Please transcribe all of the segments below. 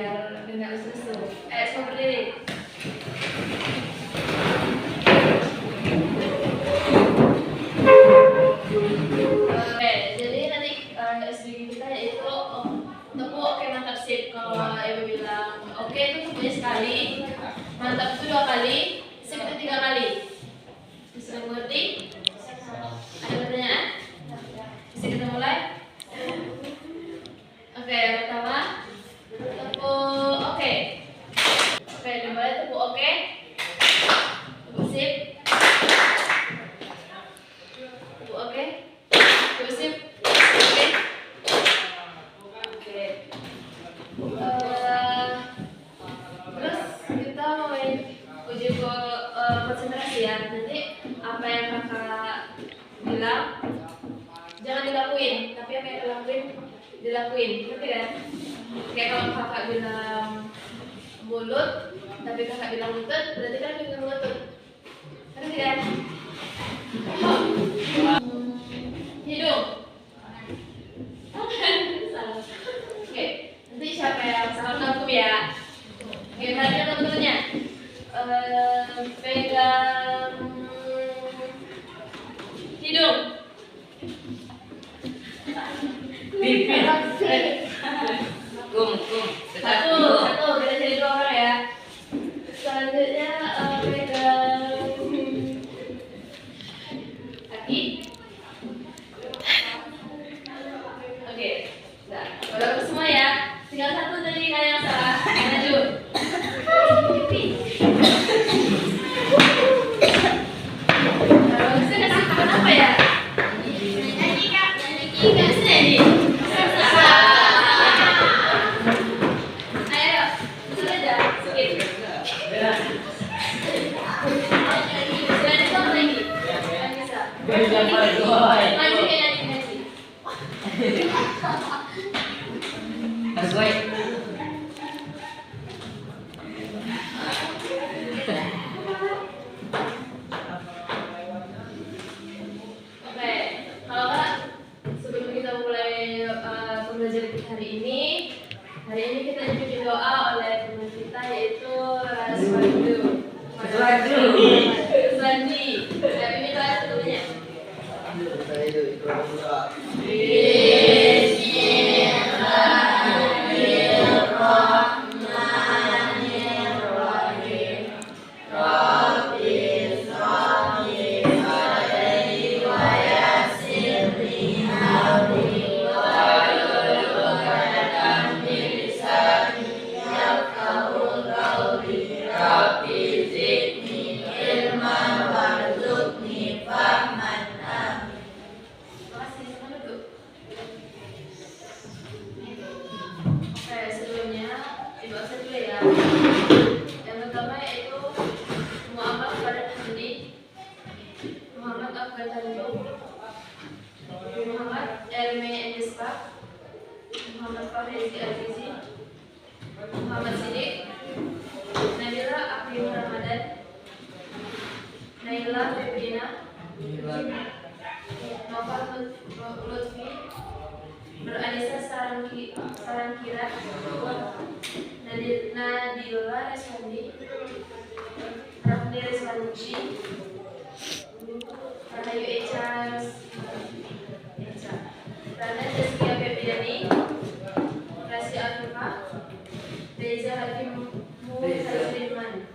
biar nggak lesu-lesu. Semua berdiri. Jadi nanti SBG kita yaitu tepuk oke mantap sip. Kalau ibu bilang oke itu tepuknya sekali, mantap itu 2 kali, sip itu 3 kali. Bisa mengerti? Ada pertanyaan? Bisa kita mulai? Oke, yang pertama tepuk oke. Oke, dimulai tepuk oke. Tepuk sip. Tepuk oke. Tepuk sip. Oke. Oke. Terus kita mau uji konsentrasi ya. Nanti apa yang kakak bilang jangan dilakuin, tapi apa yang dilakuin, ngerti kan? Kayak kalau kakak bilang mulut, tapi kakak bilang lutut, berarti kan bilang lutut, ngerti kan? Hidung. Oke, nanti siapa yang salah nangkup ya? Oke, perhatikan tentunya. Pegang hidung. Bibir. Kum. Satu, kita jadi 2 orang ya. Selanjutnya pegang kaki. Oke, nah, baru semua ya. Tinggal satu tadi kalian yang salah. Maju. Bagusnya kasih teman apa ya? Nyanyi kak. Nggak bisa nyanyi. Ayo, bisa aja. Skip. Silahkan sama lagi. Nggak bisa. Maju ya nyanyi. Sesuai. Oke, kalau Kak, sebelum kita mulai pembelajaran kita hari ini kita dipimpin doa oleh teman kita yaitu Raswandu. Raswandi. Saya pimpin doa sebelumnya. Makasih, sama duduk. Oke, sebelumnya ibu aksen dulu ya. Yang pertama yaitu Muhammad kepada Nabi Muhammad Afgan Tanjung, Muhammad Elme Endespak, Muhammad Fahri Azizi, Muhammad Sidik, Nabila Akrim Ramadan, Naila Febrina, Nova Lutfi, Nur Anissa Sarankira, Nadila Reswandi, Rafni Reswandi, Rahayu Echa, Rana Jessica Febriani, Rasi Alfifa, Reza Hakim Muhammad,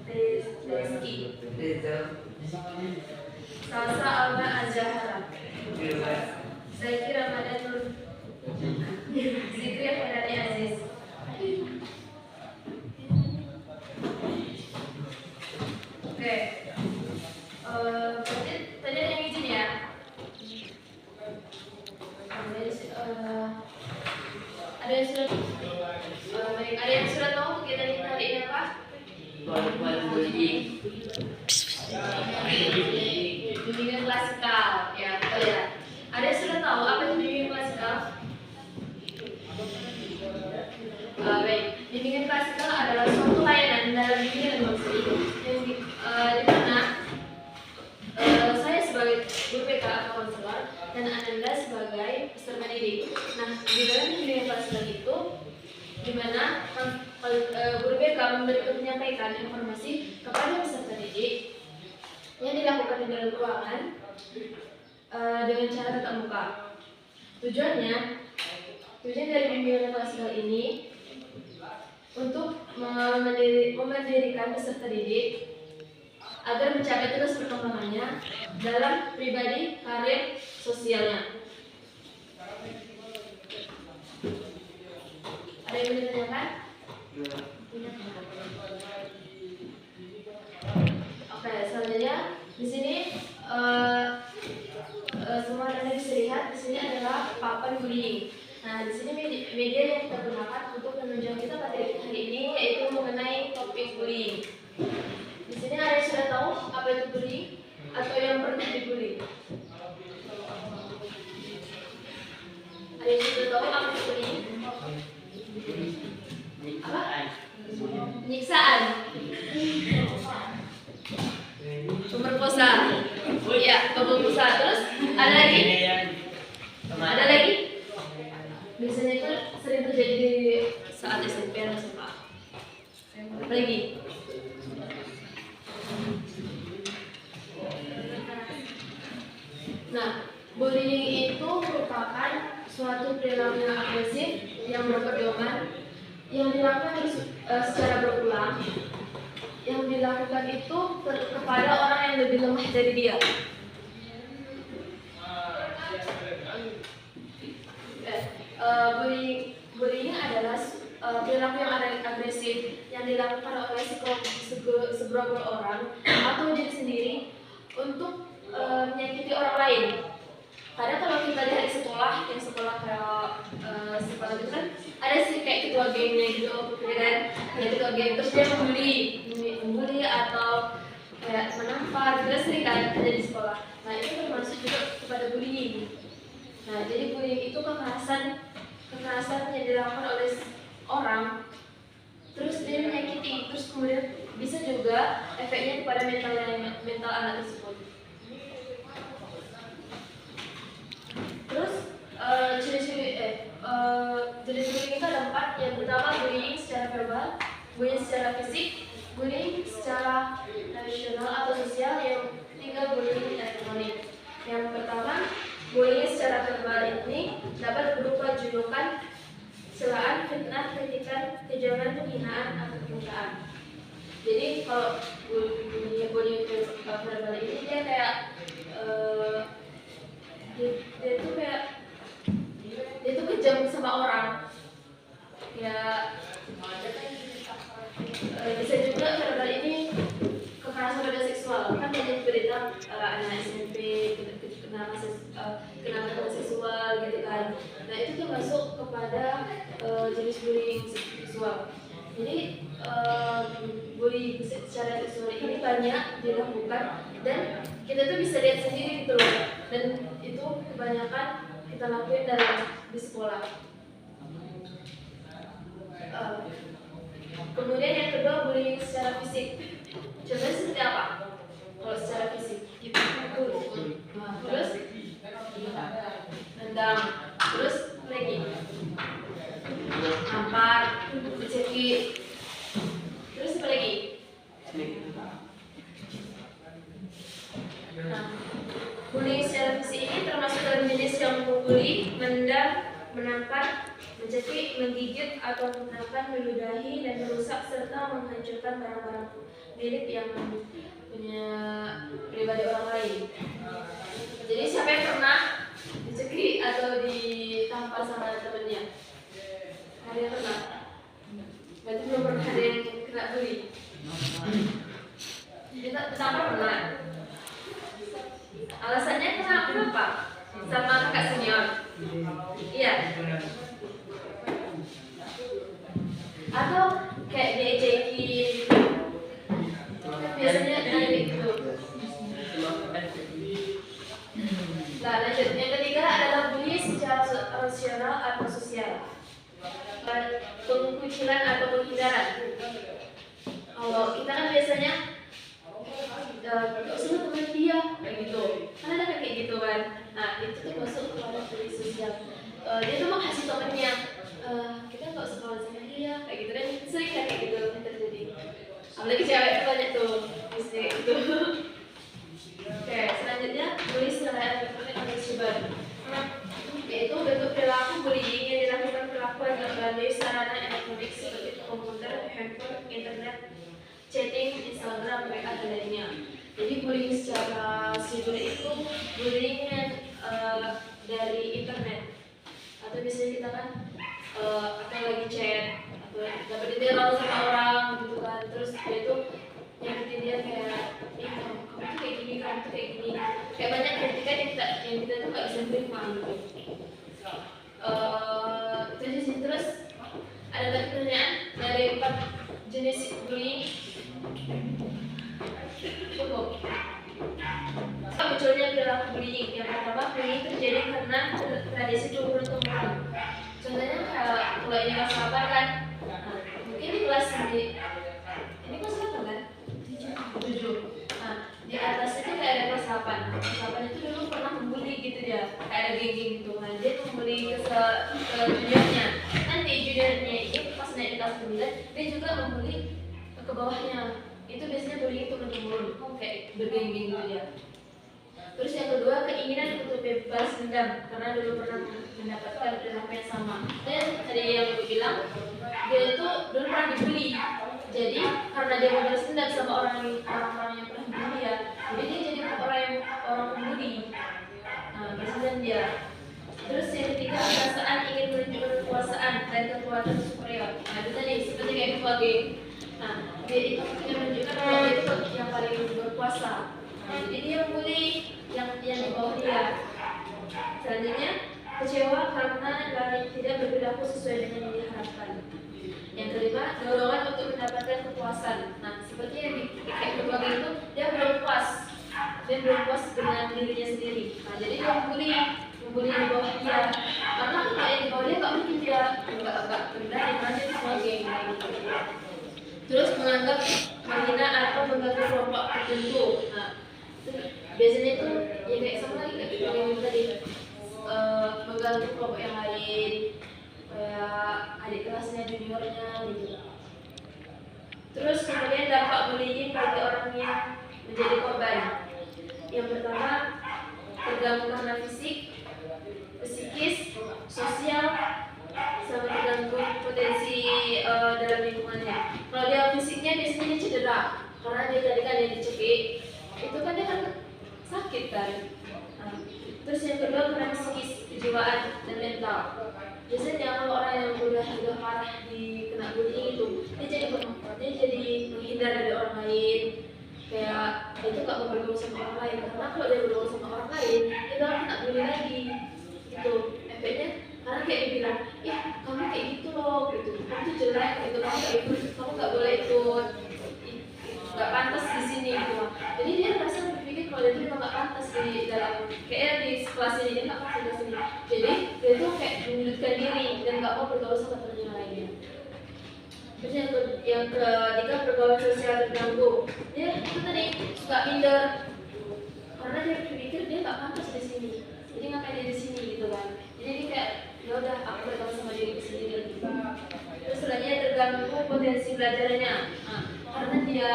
Rizki, Salsa Alba Azahara, Zaki Ramadan Nur, Zikri Fadani Aziz. Oke, tadi ada yang izin ya. Ada yang sudah baik, ada yang sudah tahu kegiatan kita hari ini apa? Bimbingan klasikal, ya betul ya. Ada yang sudah tahu apa itu bimbingan klasikal? Baik, bimbingan klasikal adalah suatu layanan dalam bimbingan maksud yang di mana saya sebagai guru PK atau konselor dan Ananda sebagai peserta didik. Nah, di dalam bimbingan klasikal itu di mana guru BK menyampaikan informasi kepada peserta didik yang dilakukan di dalam ruangan dengan cara tatap muka. Tujuan dari bimbingan klasikal ini untuk memendirikan peserta didik agar mencapai terus perkembangannya dalam pribadi, karir, sosialnya. Ada yang ingin ditanyakan? Oke, selanjutnya di sini semua Anda bisa lihat di sini adalah papan bullying. Nah, di sini media yang kita gunakan untuk menunjang kita pada hari ini yaitu mengenai topik bullying. Di sini ada yang sudah tahu apa itu bullying atau yang pernah dibully? Ada yang sudah tahu apa itu bullying? Apa? Penyiksaan. Pemerkosa. Ya, pemerkosa. Terus ada lagi? Ada lagi? Biasanya itu sering terjadi di saat SMP dan SMA. Apa lagi? Nah, bullying itu merupakan suatu perilaku yang agresif yang berpedoman yang dilakukan secara berulang, yang dilakukan itu kepada orang yang lebih lemah dari dia. Bullying adalah perilaku yang agresif yang dilakukan oleh segerombol orang atau diri sendiri untuk menyakiti orang lain. Karena kalau kita lihat di sekolah, yang sekolah kayak sekolah itu kan ada sih kayak ketua gengnya gitu, ya kan? Ada ketua geng terus dia membuli atau kayak menampar, terus sering kan ada di sekolah. Nah itu termasuk juga kepada bullying. Nah jadi bullying itu kekerasan yang dilakukan oleh orang, terus dia menyakiti, terus kemudian bisa juga efeknya kepada mental anak tersebut. Terus jenis bullying itu ada 4. Yang pertama bullying secara verbal, bullying secara fisik, bullying secara nasional atau sosial, yang ketiga bullying elektronik. Yang pertama bullying secara verbal ini dapat berupa julukan, celaan, fitnah, kritikan, kejangan, penghinaan, atau permukaan. Jadi kalau bullying verbal ini dia kayak dia tuh kejam sama orang, ya bisa juga verbal ini kekerasan pada seksual. Kan banyak berita anak SMP kena kekerasan seksual gitu kan. Nah itu termasuk kepada jenis bullying seksual. Jadi bullying secara seksual ini banyak dilakukan dan kita tuh bisa lihat sendiri gitu loh, dan itu kebanyakan kita lakuin di sekolah. Kemudian yang kedua bullying secara fisik. Contohnya seperti apa? Kalau secara fisik, terus tendang, terus lagi tampar, dicekik, terus apa lagi? Nah, bullying secara fisik ini termasuk dalam jenis yang memukuli, menendang, menampar, mencekik, menggigit atau menampar, meludahi dan merusak serta menghancurkan barang-barang milik yang punya pribadi orang lain. Jadi siapa yang pernah dicekik atau ditampar sama temannya? Ada yang pernah? Berarti belum pernah ada yang kena bully. Ditampar pernah? Alasannya kenapa? Sama kakak senior? Iya. Atau kayak diejeki? Biasanya ada gitu. Nah, lanjut. Yang ketiga adalah bully secara rasional atau sosial. Pengkucilan atau penghindaran. Kalau kita kan biasanya sama teman dia kayak gitu, kan ada kayak gitu kan. Nah itu tuh masuk kepada bully sosial. Dia tuh menghasut temennya, kita nggak sekolah sama dia gitu dan sering kan kayak gitu yang terjadi. Apalagi cewek itu banyak tuh misalnya gitu. Oke, selanjutnya bully secara elektronik atau cyber, yaitu bentuk perilaku bullying yang dilakukan pelaku melalui sarana elektronik seperti komputer, handphone, internet, chatting, Instagram, WA dan lainnya. Jadi bullying secara cyber itu bullying yang dari internet, atau biasanya kita kan atau lagi chat atau dapat diteror sama orang gitu kan, terus dia itu nyakitin dia kayak kamu tuh kayak gini, kamu tuh kayak gini, kayak banyak kritikan yang kita tuh nggak bisa terima gitu. Itu aja sih. Terus ada lagi pertanyaan dari 4 jenis bullying. Cukup. Munculnya perilaku bullying. Yang pertama, bullying terjadi karena tradisi turun-temurun. Contohnya kalau ini kelas 8 kan, mungkin di kelas ini kelas 8 kan? 7. Nah, di atas itu kayak ada kelas 8. Kelas 8 itu dulu pernah membuli gitu dia, kayak ada geng-geng gitu. Nah, dia membuli ke juniornya. Nanti juniornya ini pas naik di kelas 9, dia juga membuli ke bawahnya. Itu biasanya bullying itu menurun, kayak bergeng-geng gitu dia. Terus yang kedua, keinginan untuk bebas dendam karena dulu pernah mendapatkan perilaku yang sama. Dan tadi yang gue bilang, dia itu dulu pernah dibully. Jadi karena dia mau balas dendam sama orang-orang yang pernah dibully ya, jadi dia jadi orang pembuli. Nah, balas dendam dia. Terus yang ketiga, perasaan ingin menunjukkan kekuasaan dan kekuatan superior. Nah, itu tadi seperti kayak ketua geng. Nah, dia itu ingin menunjukkan kalau dia itu yang paling berkuasa. Nah, jadi dia membuli yang di bawah dia. Selanjutnya, kecewa karena tidak berperilaku sesuai dengan yang diharapkan. Yang kelima, dorongan untuk mendapatkan kepuasan. Nah, seperti yang kayak ketua geng itu, dia belum puas dengan dirinya sendiri. Nah, jadi dia membuli di bawah dia. Karena kalau yang di bawah dia nggak mungkin dia nggak berani karena dia ketua geng. Terus menganggap menghina atau mengganggu kelompok tertentu. Nah, biasanya itu ya kayak sama lagi kayak gitu yang tadi, mengganggu kelompok yang lain, kayak adik kelasnya, juniornya gitu. Terus kemudian dampak bullying bagi orang yang menjadi korban. Yang pertama, terganggu karena fisik, psikis, sosial, sama terganggu potensi dalam lingkungannya. Kalau dia fisiknya biasanya dia cedera karena dia tadi kan yang dicekik, itu kan dia kan sakit kan. Nah, terus yang kedua karena psikis, kejiwaan dan mental. Biasanya kalau orang yang udah parah kena bullying itu, dia jadi menghindar dari orang lain, kayak dia itu nggak mau bergaul sama orang lain, karena kalau dia bergaul sama orang lain dia bakal kena bully lagi gitu. Efeknya karena kayak dibilang, kamu kayak gitu loh gitu, kamu tuh jelek gitu, kamu nggak boleh ikut, nggak pantas di sini gitu. Jadi dia merasa berpikir kalau dia tuh nggak pantas di dalam kayak di kelas ini, dia nggak pantas di sini. Jadi dia tuh kayak menyudutkan diri dan nggak mau bergaul sama teman yang lainnya. Terus yang ketiga, pergaulan sosial terganggu. Dia itu tadi suka minder karena dia berpikir dia nggak pantas di sini. Jadi ngapain dia di sini gitu kan. Jadi dia kayak ya udah aku bergaul sama diri sendiri gitu. Terus selanjutnya terganggu potensi belajarnya. Nah, karena dia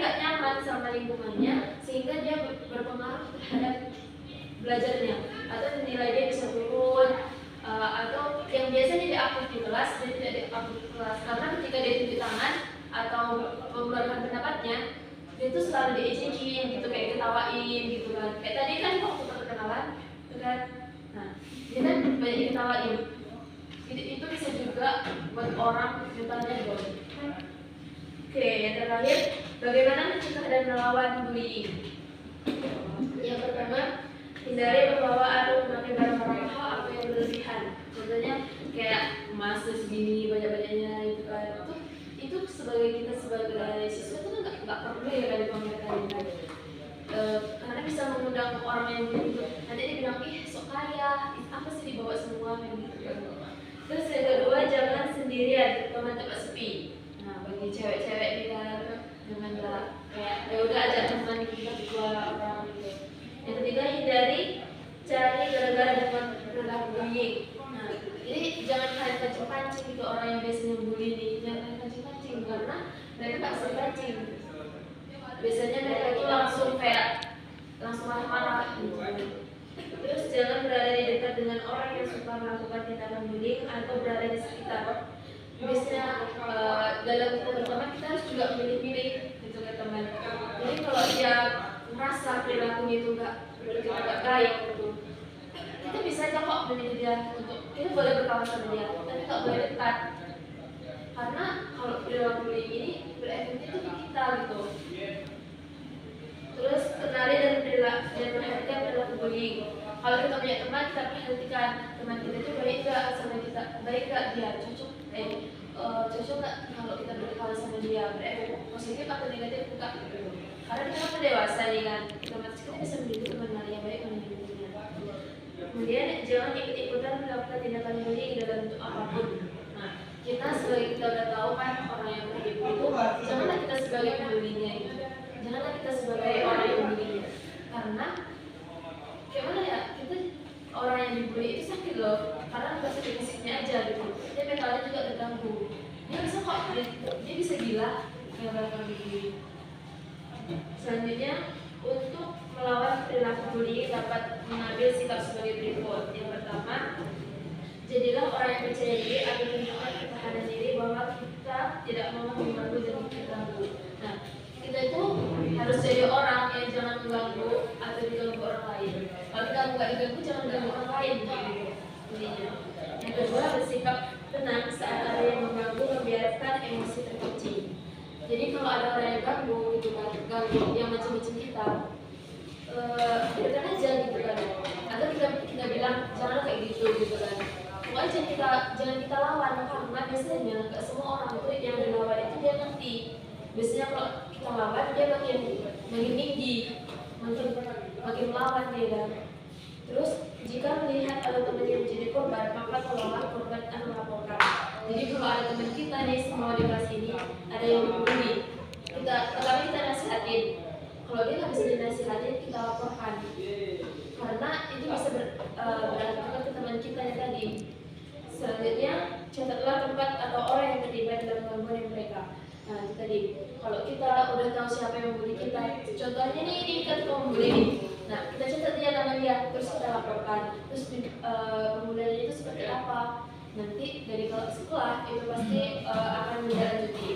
nggak nyaman sama lingkungannya, sehingga dia berpengaruh terhadap belajarnya, atau nilai dia bisa turun, atau yang biasanya dia aktif di kelas dia tidak aktif di kelas karena ketika dia tunjuk tangan atau mengeluarkan pendapatnya, dia itu selalu diizinkan gitu, kayak ketawain gitu kan. Kayak tadi kan waktu perkenalan itu kan, nah dia kan banyak diketawain. Itu bisa juga buat orang mentalnya down. Oke, yang terakhir, bagaimana mencegah dan melawan bullying? Yang pertama, hindari membawa atau memakai barang-barang mahal atau yang berlebihan. Contohnya kayak emas segini banyak-banyaknya itu kan. Itu sebagai siswa itu kan nggak perlu ya kan dipamerkan kan. Karena bisa mengundang orang yang gitu. Nanti dia bilang, sok kaya, apa sih dibawa semua kayak gitu kan. Terus yang kedua, jangan sendirian, terutama tempat sepi. Nah, bagi cewek-cewek kita jangan kayak ya udah ajak teman kita dua orang gitu. Yang ketiga, hindari cari gara-gara dengan perilaku bullying. Nah, jadi jangan kalian pancing-pancing gitu orang yang biasa biasanya bully nih, jangan kancing-kancing karena mereka nggak sering kancing. Biasanya mereka itu langsung marah-marah gitu. Terus jangan berada di dekat dengan orang yang suka melakukan tindakan bullying atau berada di sekitar. Biasanya dalam kita berteman kita harus juga milih-milih gitu ke teman. Jadi kalau dia merasa perilakunya itu nggak baik gitu, kita bisa aja kok memilih dia untuk kita boleh berkawan sama dia, tapi nggak boleh dekat. Karena kalau perilaku bullying ini berefek itu di kita gitu. Terus kenali dan perhatikan perilaku bullying. Kalau kita punya teman, kita perhatikan teman kita itu baik nggak sama kita, baik nggak dia, cocok nggak kalau kita berkawan sama dia, berefek positif atau negatif bukan? Karena kita kan dewasa nih kan, otomatis kita bisa menjadi teman yang baik mana yang buruk. Kemudian jangan ikut-ikutan melakukan tindakan bullying dalam bentuk apapun. Nah, kita sebagai kita udah tahu kan orang yang bully itu, janganlah kita sebagai pembulinya gitu. Janganlah kita sebagai orang yang bully, karena gimana ya, kita orang yang dibully itu sakit loh, karena bukan sakit fisiknya aja gitu, dia mentalnya juga terganggu. Dia bisa kok, dia bisa gila gara-gara dibully. Selanjutnya, untuk melawan perilaku bullying dapat mengambil sikap sebagai berikut. Yang pertama, jadilah orang yang percaya diri agar menunjukkan ketahanan diri bahwa kita tidak mau mengganggu dan terganggu. Nah, kita itu harus jadi orang yang jangan mengganggu atau diganggu orang lain. Kalau kita nggak diganggu, jangan ganggu orang lain gitu. Intinya. Yang kedua, bersikap tenang saat ada yang mengganggu, membiarkan emosi terpancing. Jadi kalau ada orang yang ganggu gitu kan, ganggu yang macam-macam kita, biarkan aja gitu kan. Atau kita bilang jangan kayak gitu kan. Pokoknya jangan kita lawan, karena biasanya nggak semua orang itu yang dilawan itu dia ngerti. Biasanya kalau kita lawan dia makin tinggi, makin melawan dia kan. Terus jika melihat ada teman yang menjadi korban, maka tolonglah korban dan melaporkan. Jadi kalau ada teman kita nih semua di kelas ini ada yang dibully, pertama kita nasihatin. Kalau dia nggak bisa dinasihatin, kita laporkan. Karena itu bisa berdampak ke teman kita yang tadi. Selanjutnya, catatlah tempat atau orang yang terlibat dalam gangguan mereka. Nah, itu tadi. Kalau kita udah tahu siapa yang membuli kita, contohnya nih ini kan pembuli nih. Nah, kita catat dia nama dia, terus kita laporkan. Terus pembuliannya itu seperti apa? Nanti dari kalau sekolah itu pasti akan menindaklanjuti.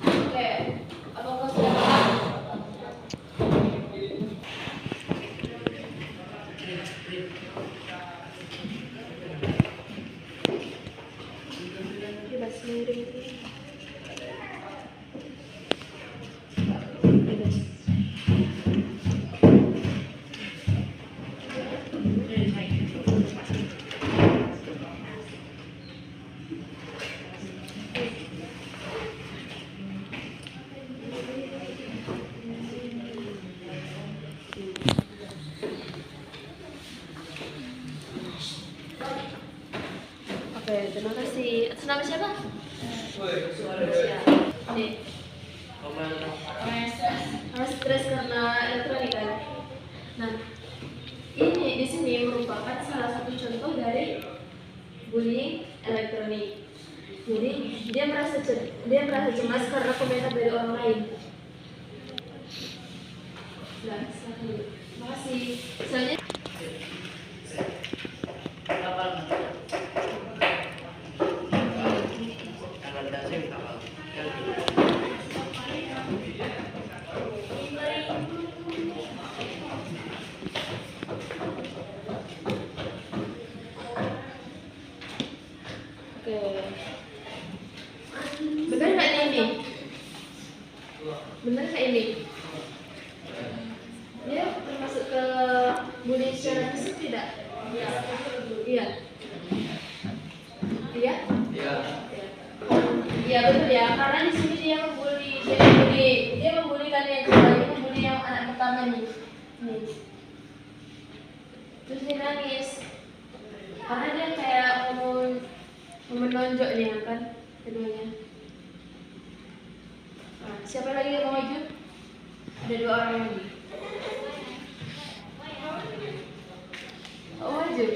Oke, apakah sudah paham? Bebas miring. Oke, terima kasih. Atas nama siapa? Nih. Orang stres karena elektronik kan. Nah, ini di sini merupakan salah satu contoh dari bullying elektronik. Jadi dia merasa cemas karena komentar dari orang lain. Nah, terima kasih. Selanjutnya. Benar nggak ini? Dia termasuk ke bullying secara fisik tidak? Iya. Iya. Iya? Iya betul ya. Karena di sini dia membuli kan yang kedua, dia membuli yang anak pertama nih. Terus dia nangis. Karena dia kayak mau menonjok nih kan keduanya. Nah, siapa lagi yang mau maju? Ada 2 orang lagi. Oh, maju.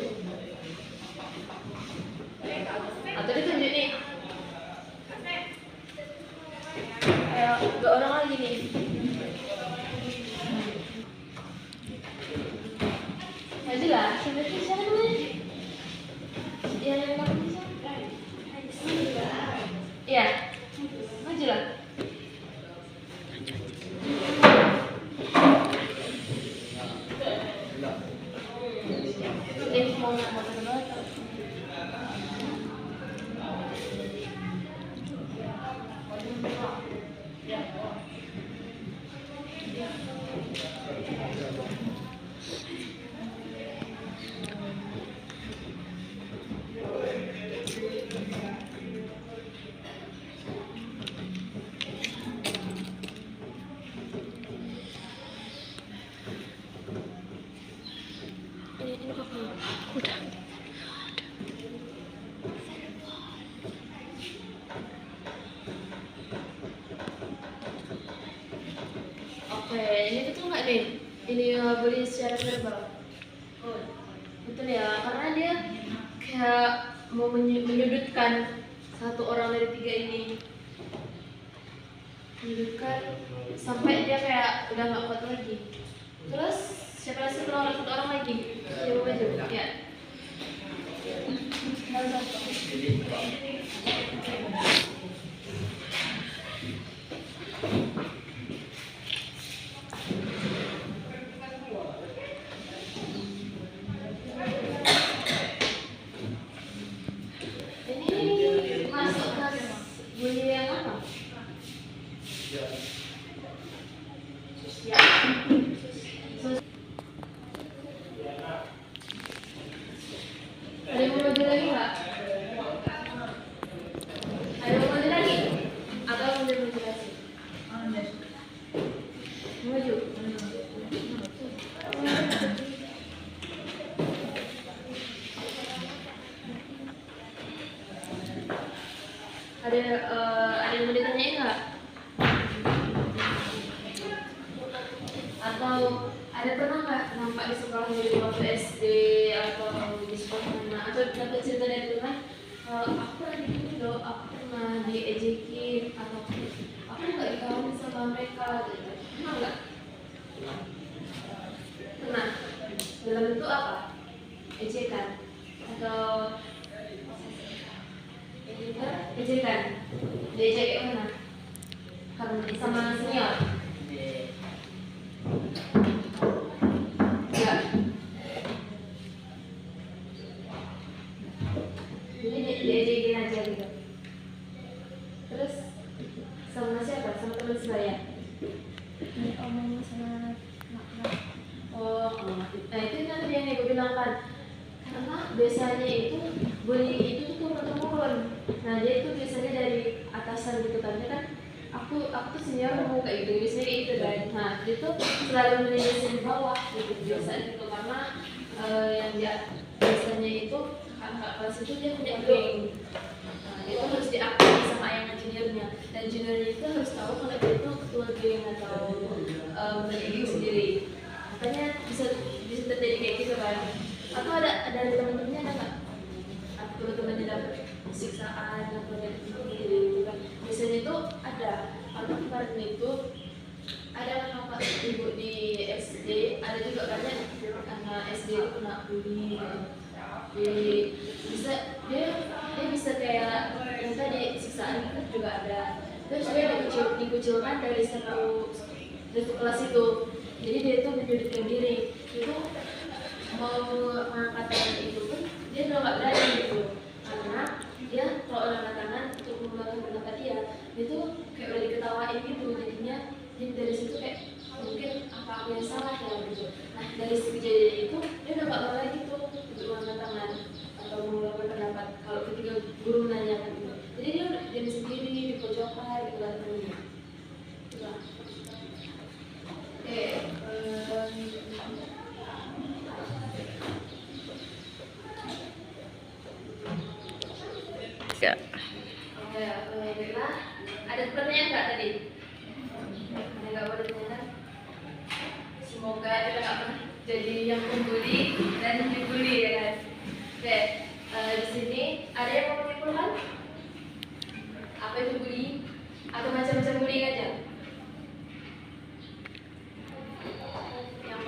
Iya, maju lah. Mau kedua atau? Oke, ini betul nggak nih? Ini bullying secara verbal. Oh, betul ya, karena dia kayak mau menyudutkan satu orang dari tiga ini, menyudutkan sampai dia kayak udah nggak kuat lagi. Terus siapa lagi satu orang lagi? Siapa maju? Ya. Ini masuk kelas bully yang apa? Sosial. Ada yang mau maju lagi nggak? Ada yang mau maju lagi? Atau mau menjelaskan? Maju. Ada yang mau ditanyain nggak? Atau ada pernah nggak nampak di sekolah di waktu SD atau di sekolah mana atau dapat cerita dari teman? Aku pernah digini loh, aku pernah diejekin atau aku nggak dikawin sama mereka, gitu. Pernah nggak? Pernah. Dalam bentuk apa? Ejekan atau ejekan? Diejek kayak mana? Karena sama senior? Enggak. Jadi diejekin aja gitu. Terus sama siapa? Sama teman sebaya? Omongin sama mak. Oh, nah itu kan yang gue bilang kan, karena biasanya itu bullying itu tuh turun-temurun. Nah dia itu biasanya dari atasan gitu kan, dia kan aku tuh senior ngomong kayak gitu, biasanya kayak gitu kan. Nah dia tuh selalu menindas di bawah gitu biasanya gitu, karena yang dia biasanya itu kakak kelas itu dia punya geng. Nah itu harus diakui sama yang juniornya, dan juniornya itu harus tahu kalau dia itu ketua geng atau geng sendiri. Makanya bisa terjadi kayak gitu kan. Atau ada dari teman-temannya ada nggak? Atau teman-temannya dapat siksaan atau dari gitu kan? Biasanya itu ada. Karena kemarin itu ada kakak ibu di SD, ada juga banyak anak SD itu kena bully gitu. Bisa dia bisa kayak yang tadi siksaan itu juga ada. Terus dia dikucilkan dari satu kelas itu. Jadi dia itu menyudutkan diri. Itu mau mengangkat tangan itu pun dia udah nggak berani gitu, karena dia kalau angkat tangan untuk mengembangkan pendapat dia itu kayak udah diketawain gitu, jadinya dia dari situ kayak mungkin apa aku yang salah ya gitu. Nah dari kejadian itu dia udah nggak mau lagi tuh untuk mengangkat tangan atau mengembangkan pendapat kalau ketika guru menanyakan gitu. Jadi dia udah jadi sendiri di pojokan gitu kan temennya. Oke. Ya. Baiklah. Ada pertanyaan nggak tadi? Ada nggak mau ditanya? Semoga kita nggak pernah jadi yang membuli dan dibully ya kan. Oke, di sini ada yang mau menyimpulkan? Apa itu bullying? Atau macam-macam bullying aja? Yang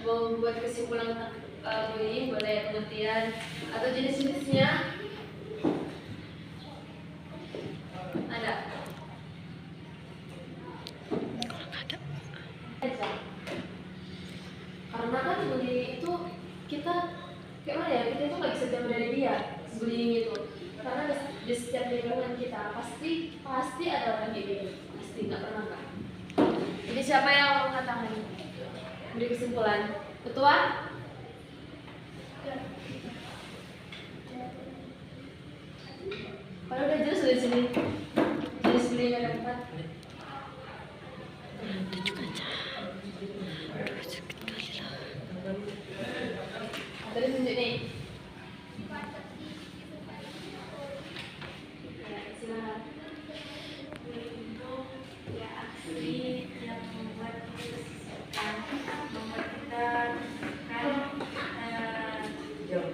mau buat kesimpulan tentang bullying boleh pengertian atau jenis-jenisnya? di setiap lingkungan kita pasti ada orang kayak gitu, pasti nggak pernah nggak. Jadi siapa yang mau angkat tangan? Beri kesimpulan. Ketua? Kalau udah jelas dari sini, jadi sini nggak dapat. Tadi tunjuk nih. Ya, silakan. Ya, aksi yang membuat kita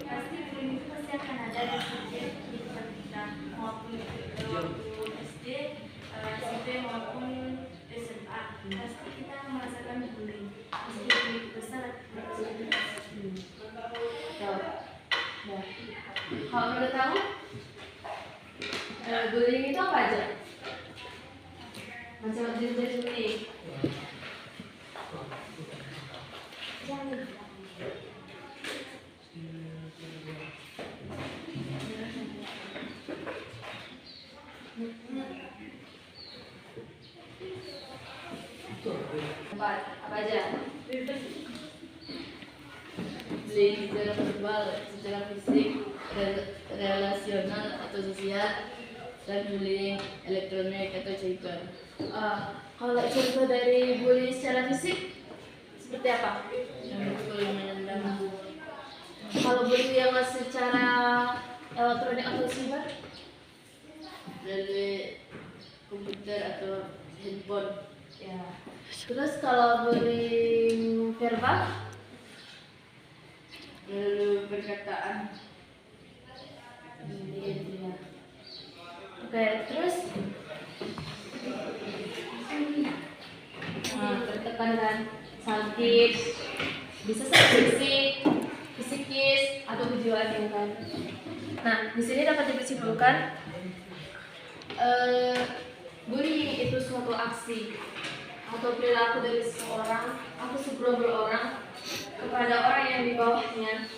pasti bullying itu pasti akan ada di setiap kehidupan kita, maupun waktu SD, SMP maupun SMA. Pasti kita merasakan bullying. Meskipun itu besar atau kecil. Nah, kalau udah tahu bullying itu apa aja? Macam jenis bullying. Jangan. Apa aja? Bullying secara verbal, secara fisik, relasional atau sosial, dan bullying elektronik atau cyber. Kalau contoh dari bullying secara fisik seperti apa? Memukul, menendang. Kalau bullying yang secara elektronik atau cyber? Dari komputer atau handphone. Ya. Terus kalau bullying verbal? Lalu perkataan. Iya. Oke, terus tertekan kan, sakit, bisa sakit fisikis atau kejiwaan kan. Nah, di sini dapat disimpulkan bullying itu suatu aksi atau perilaku dari seseorang atau segerombol orang kepada orang yang di bawahnya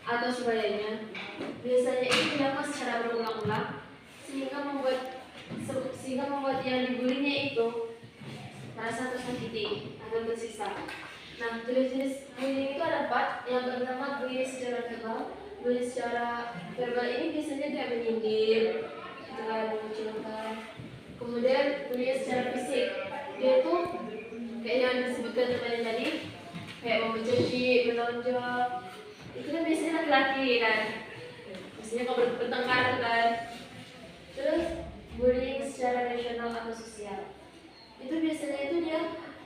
atau sebagainya. Biasanya itu dilakukan secara berulang-ulang sehingga membuat yang dibulinya itu merasa tersakiti atau tersiksa. Nah, jenis-jenis bullying itu ada 4. Yang pertama bullying secara verbal. Bullying secara verbal ini biasanya dia menyindir, mengucilkan. Kemudian bullying secara fisik, dia itu kayak yang disebutkan temannya tadi, kayak mencekik, menonjol. Itu kan biasanya laki-laki kan, biasanya kalau bertengkar kan. Terus bullying secara rasional atau sosial, itu biasanya itu dia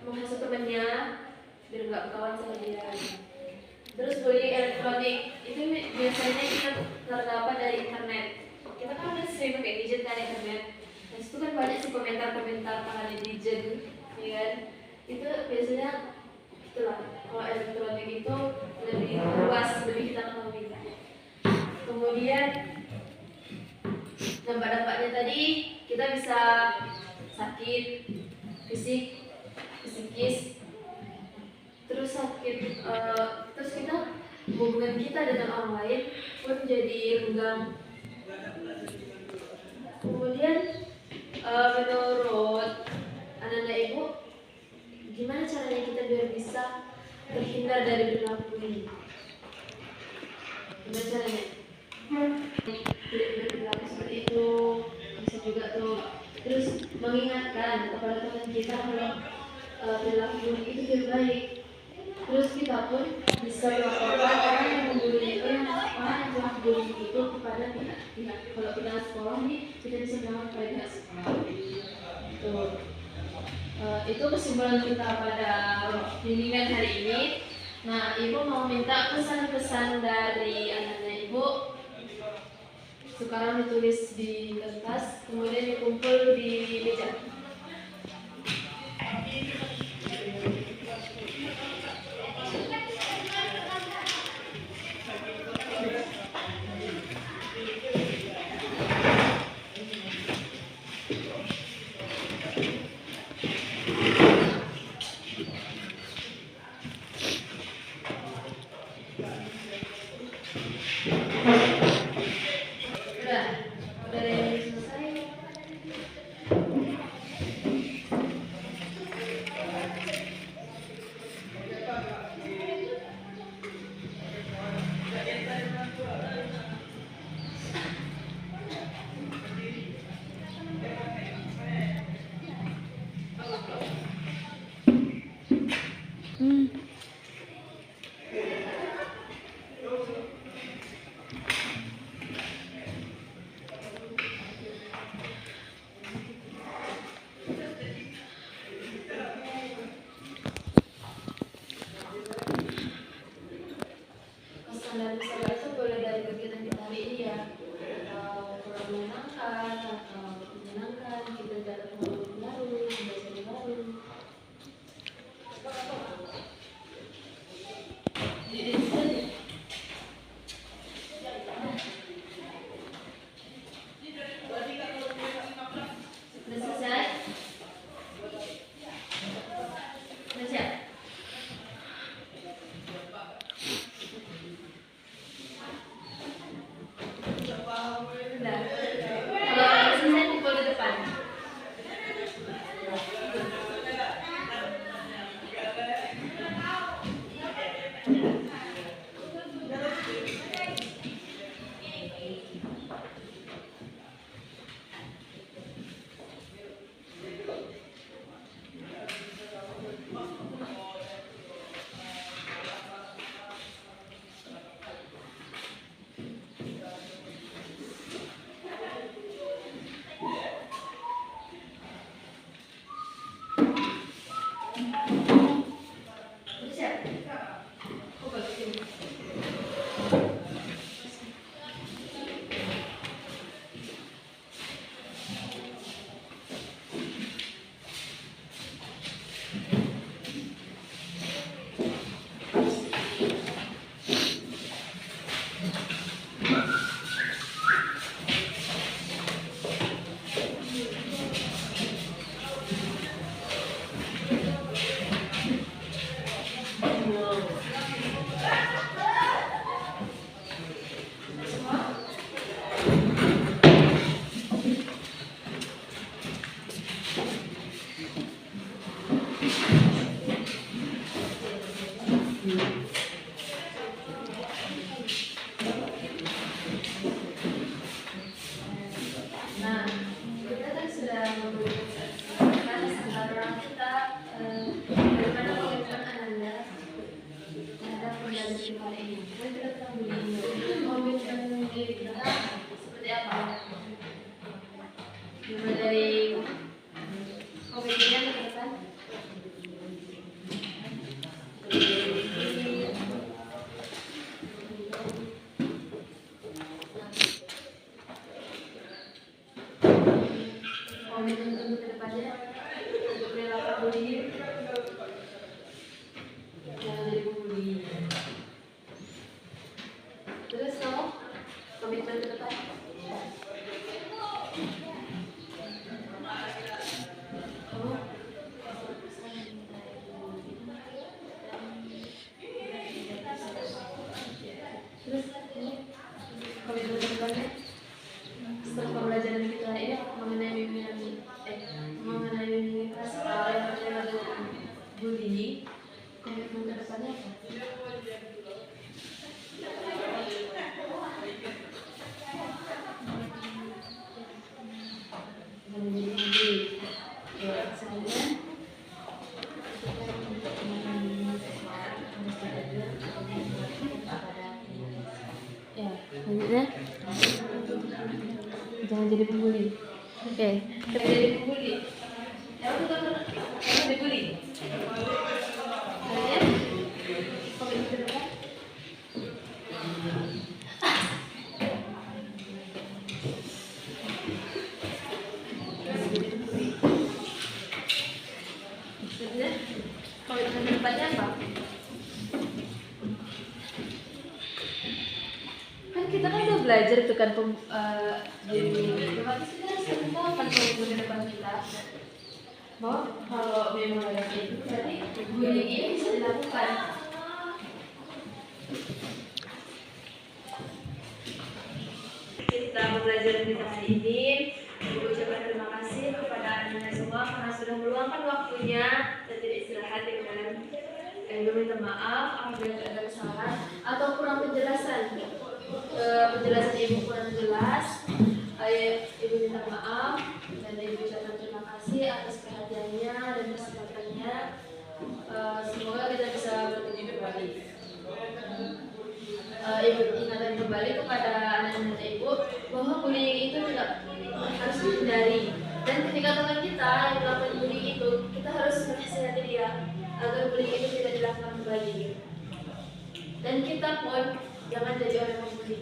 menghasut temannya biar nggak berkawan sama dia. Terus bullying elektronik itu biasanya kita terdapat dari internet. Kita kan udah sering pakai gadget kan internet. Nah, itu kan banyak sih komentar-komentar para netizen, ya kan? Itu biasanya itulah. Kalau elektronik itu lebih luas, lebih kita ketahui. Kemudian dampak-dampaknya tadi kita bisa sakit fisikis, terus sakit, terus kita hubungan kita dengan orang lain pun jadi renggang. Kemudian menurut anak-anak ibu, gimana caranya kita biar bisa terhindar dari perilaku ini? Gimana caranya? Berperilaku seperti itu bisa juga tuh. Terus mengingatkan kepada teman kita kalau perilaku bullying itu tidak baik. Terus kita pun bisa melaporkan orang yang membuli itu, orang yang telah bullying itu kepada pihak. Kalau kita sekolah nih, kita bisa melaporkan kepada pihak sekolah. Itu kesimpulan kita pada bimbingan hari ini. Nah, ibu mau minta pesan-pesan dari anak-anak ibu. Sekarang ditulis di kertas, kemudian dikumpul di meja. Udah, dari menyenangkan atau menyenangkan, kita dapat pengalaman baru, belajar baru. Sudah selesai? Sudah siap? Sudah. Kalau selesai pukul di depan. Sudah siap? Pukul sini. Nah, kita kan sudah memberikan antara kita bagaimana komitmen Ananda terhadap pembelajaran kali ini. Dan kita telah komitmen diri kita seperti apa? Dimulai dari komitmennya ke depan. Komitmen untuk ke depannya untuk perilaku bullying, jangan jadi pembuli. Terus kamu komitmen ke depan? Kamu terus komitmen ke depannya? Setelah pembelajaran kita ini mengenai yang berkaitan dengan bullying, komitmen ke depannya apa? Menjadi bully. Ya, selanjutnya ya, selanjutnya jangan jadi pembuli. Oke, jangan jadi pembuli. Emang kita pernah dibully? Kalian komitmen ke depan? Sebenarnya komitmen ke depannya apa? Kan kita kan udah belajar tuh kan jadi otomatis kita harus tahu kan komitmen ke depan kita. Bahwa kalau memang ada itu berarti bullying ini bisa dilakukan. Kita pembelajaran kita hari ini, Ibu ucapkan terima kasih kepada Anda semua karena sudah meluangkan waktunya dan tidak istirahat di dalam. Ibu minta maaf apabila ada kesalahan atau kurang penjelasan. Penjelasan Ibu kurang jelas. Ibu minta maaf dan Ibu ucapkan terima kasih atas perhatiannya dan kesempatannya. Semoga kita bisa bertemu kembali. Ibu ingatkan kembali kepada anak-anak Ibu bahwa bullying itu tidak harus dihindari, dan ketika teman kita yang melakukan bullying itu, kita harus menasihati dia agar bullying itu tidak dilakukan kembali, dan kita pun jangan jadi orang yang bully.